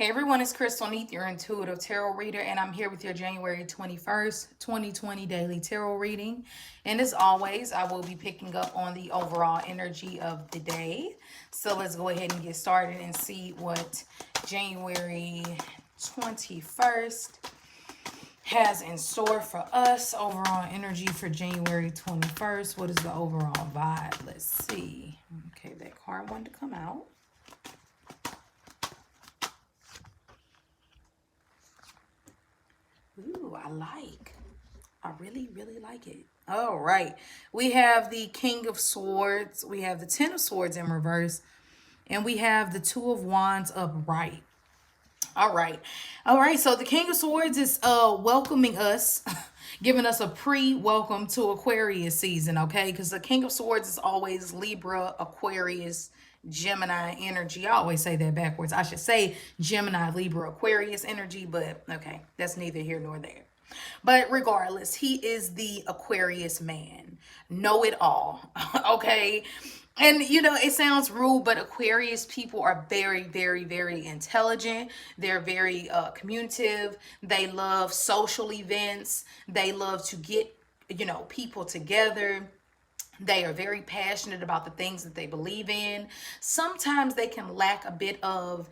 Hey everyone, it's Crystal Neath, your intuitive tarot reader, and I'm here with your January 21st, 2020 daily tarot reading. And as always, I will be picking up on the overall energy of the day. So let's go ahead and get started and see what January 21st has in store for us. Overall energy for January 21st. What is the overall vibe? Let's see. Okay, that card wanted to come out. Ooh, I really, really like it. All right. We have the King of Swords. We have the Ten of Swords in reverse. And we have the Two of Wands upright. All right. All right. So the King of Swords is welcoming us, giving us a pre-welcome to Aquarius season, okay? Because the King of Swords is always Libra, Aquarius, Gemini energy. I always say that backwards. I should say Gemini, Libra, Aquarius energy, but okay, that's neither here nor there. But regardless, he is the Aquarius man. Know it all. Okay. And you know, it sounds rude, but Aquarius people are very, very, very intelligent. They're very communicative. They love social events. They love to get, people together. They are very passionate about the things that they believe in. Sometimes they can lack a bit of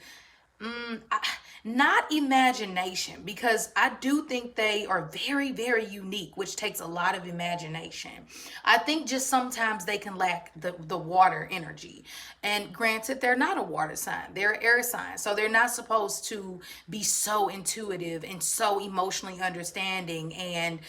not imagination, because I do think they are very, very unique, which takes a lot of imagination. I think just sometimes they can lack the water energy. And granted, they're not a water sign, they're an air sign. So they're not supposed to be so intuitive and so emotionally understanding and,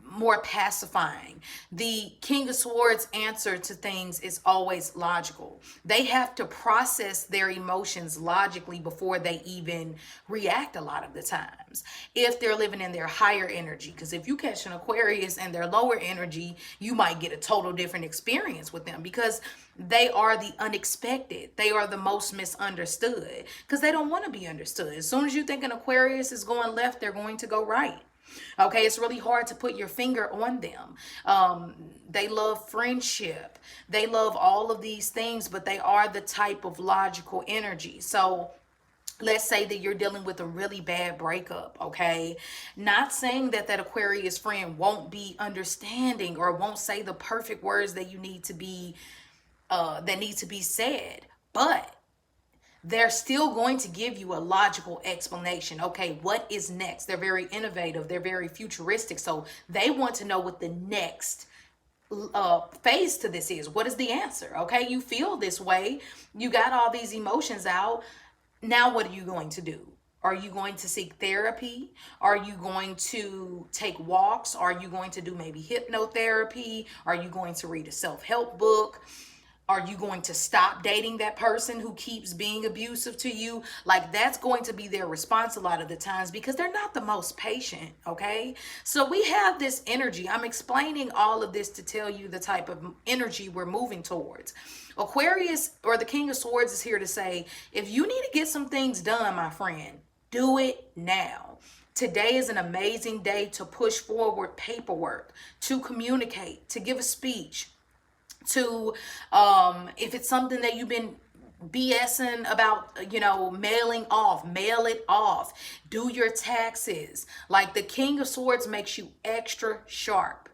more pacifying. The King of Swords answer to things is always logical. They have to process their emotions logically before they even react a lot of the times, if they're living in their higher energy. Because if you catch an Aquarius and their lower energy, you might get a total different experience with them, because they are the unexpected. They are the most misunderstood because they don't want to be understood. As soon as you think an Aquarius is going left, they're going to go right. Okay, it's really hard to put your finger on them. They love friendship. They love all of these things, but they are the type of logical energy. So let's say that you're dealing with a really bad breakup, okay? Not saying that that Aquarius friend won't be understanding or won't say the perfect words that you need to be, that need to be said, but they're still going to give you a logical explanation. Okay, what is next? They're very innovative. They're very futuristic. So they want to know what the next phase to this is. What is the answer? Okay, you feel this way. You got all these emotions out. Now, what are you going to do? Are you going to seek therapy? Are you going to take walks? Are you going to do maybe hypnotherapy? Are you going to read a self-help book? Are you going to stop dating that person who keeps being abusive to you? Like, that's going to be their response a lot of the times, because they're not the most patient, okay? So we have this energy. I'm explaining all of this to tell you the type of energy we're moving towards. Aquarius, or the King of Swords, is here to say, if you need to get some things done, my friend, do it now. Today is an amazing day to push forward paperwork, to communicate, to give a speech, to if it's something that you've been BSing about, mailing off, mail it off. Do your taxes. Like, the King of Swords makes you extra sharp.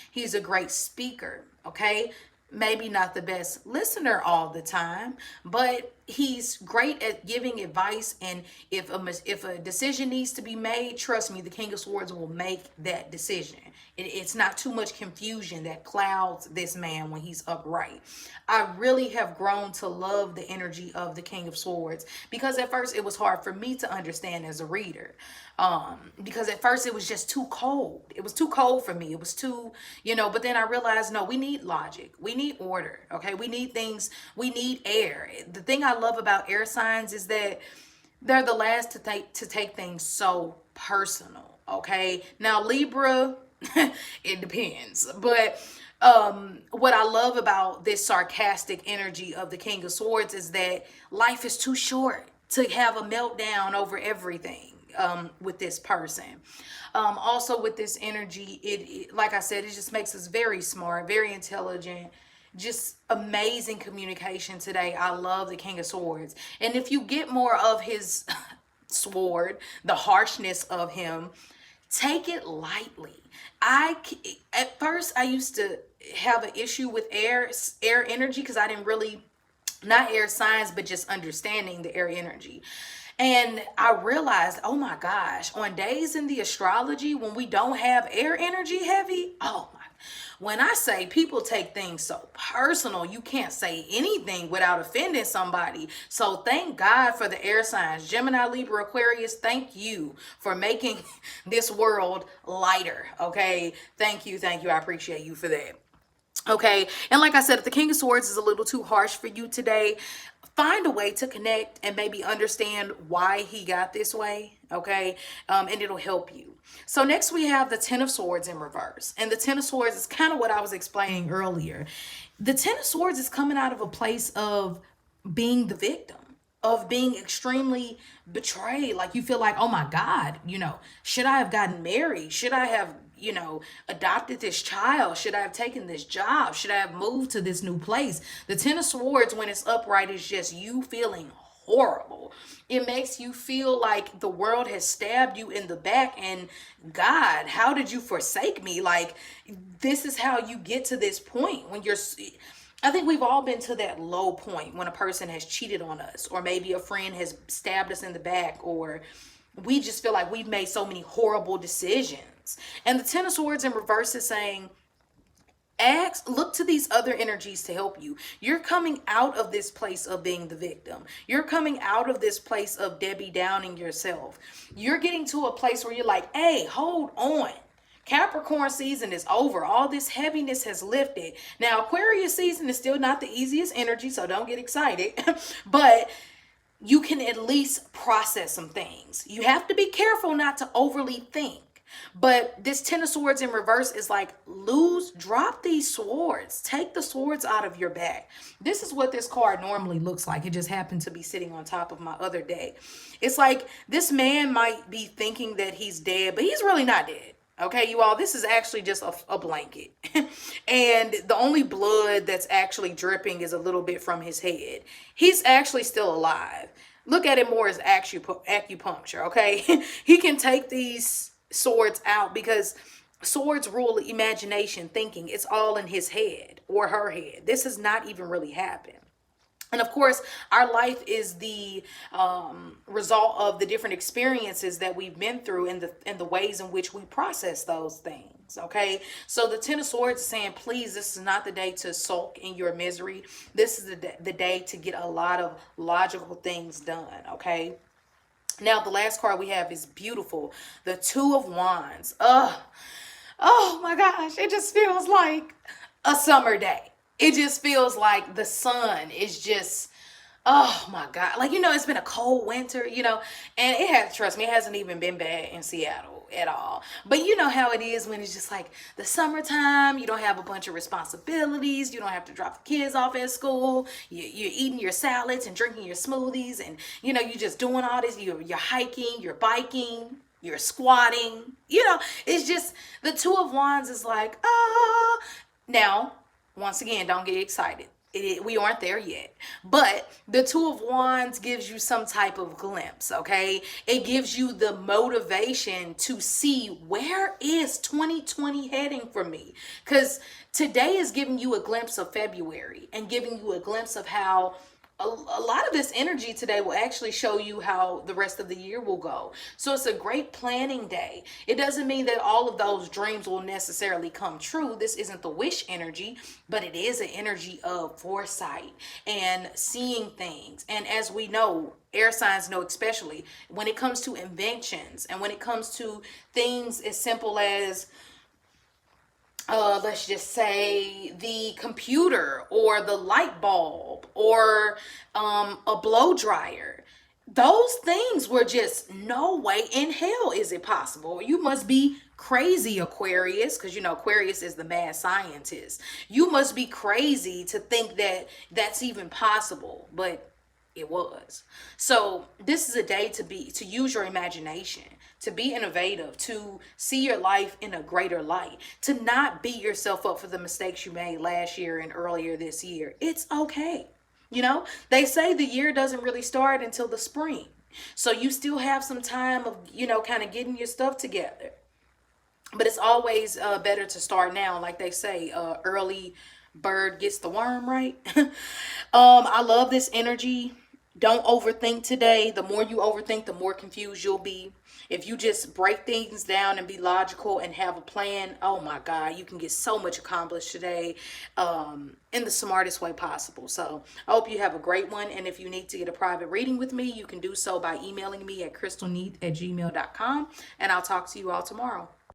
He's a great speaker, okay? Maybe not the best listener all the time, but he's great at giving advice. And if a decision needs to be made, trust me, the King of Swords will make that decision. It's not too much confusion that clouds this man when he's upright. I really have grown to love the energy of the King of Swords, because at first it was hard for me to understand as a reader. Because at first it was just too cold. It was too cold for me. It was too, but then I realized, no, we need logic. We need order. Okay. We need things. We need air. The thing I love about air signs is that they're the last to take things so personal. Okay. Now, Libra, it depends. But what I love about this sarcastic energy of the King of Swords is that life is too short to have a meltdown over everything. With this person. Also with this energy, it, like I said, it just makes us very smart, very intelligent, just amazing communication today. I love the King of Swords. And if you get more of his sword, the harshness of him, take it lightly. At first I used to have an issue with air energy because I didn't really, not air signs, but just understanding the air energy. And I realized, oh my gosh, on days in the astrology when we don't have air energy heavy, oh my, when I say people take things so personal, you can't say anything without offending somebody. So thank God for the air signs. Gemini, Libra, Aquarius, thank you for making this world lighter. Okay. Thank you. Thank you. I appreciate you for that. Okay. And like I said, if the King of Swords is a little too harsh for you today, find a way to connect and maybe understand why he got this way. Okay. And it'll help you. So next we have the Ten of Swords in reverse. And the Ten of Swords is kind of what I was explaining earlier. The Ten of Swords is coming out of a place of being the victim, of being extremely betrayed. Like you feel like, oh my God, should I have gotten married? Should I have, adopted this child? Should I have taken this job? Should I have moved to this new place? The Ten of Swords, when it's upright, is just you feeling horrible. It makes you feel like the world has stabbed you in the back and God, how did you forsake me? Like, this is how you get to this point when I think we've all been to that low point when a person has cheated on us, or maybe a friend has stabbed us in the back, or we just feel like we've made so many horrible decisions. And the Ten of Swords in reverse is saying, look to these other energies to help you. You're coming out of this place of being the victim. You're coming out of this place of Debbie Downing yourself. You're getting to a place where you're like, hey, hold on. Capricorn season is over. All this heaviness has lifted. Now, Aquarius season is still not the easiest energy, so don't get excited. But you can at least process some things. You have to be careful not to overly think. But this Ten of Swords in reverse is like, drop these swords. Take the swords out of your back. This is what this card normally looks like. It just happened to be sitting on top of my other deck. It's like this man might be thinking that he's dead, but he's really not dead. Okay, you all, this is actually just a blanket. And the only blood that's actually dripping is a little bit from his head. He's actually still alive. Look at it more as acupuncture, okay? He can take these swords out because swords rule imagination, thinking. It's all in his head or her head. This has not even really happened. And of course, our life is the result of the different experiences that we've been through and the ways in which we process those things. Okay, so the Ten of Swords is saying, please, this is not the day to sulk in your misery. This is the day to get a lot of logical things done. Okay. Now, the last card we have is beautiful. The Two of Wands. Oh my gosh. It just feels like a summer day. It just feels like the sun is just, oh my God. Like, it's been a cold winter, and trust me, it hasn't even been bad in Seattle at all. But you know how it is when it's just like the summertime, you don't have a bunch of responsibilities. You don't have to drop the kids off at school. You're eating your salads and drinking your smoothies, and, you're just doing all this. You're hiking, you're biking, you're squatting, it's just the Two of Wands is like, now, once again, don't get excited. We aren't there yet. But the Two of Wands gives you some type of glimpse, okay? It gives you the motivation to see, where is 2020 heading for me? Because today is giving you a glimpse of February and giving you a glimpse of how a lot of this energy today will actually show you how the rest of the year will go. So it's a great planning day. It doesn't mean that all of those dreams will necessarily come true. This isn't the wish energy, but it is an energy of foresight and seeing things. And as we know, air signs know, especially when it comes to inventions and when it comes to things as simple as let's just say the computer or the light bulb or a blow dryer. Those things were just, no way in hell is it possible. You must be crazy, Aquarius, because Aquarius is the mad scientist. You must be crazy to think that that's even possible. But it was. So this is a day to use your imagination, to be innovative, to see your life in a greater light, to not beat yourself up for the mistakes you made last year and earlier this year. It's okay. They say the year doesn't really start until the spring. So you still have some time of, kind of getting your stuff together. But it's always better to start now. Like they say, early bird gets the worm, right? I love this energy. Don't overthink today. The more you overthink, the more confused you'll be. If you just break things down and be logical and have a plan, oh my God, you can get so much accomplished today in the smartest way possible. So I hope you have a great one. And if you need to get a private reading with me, you can do so by emailing me at crystalneath@gmail.com. And I'll talk to you all tomorrow.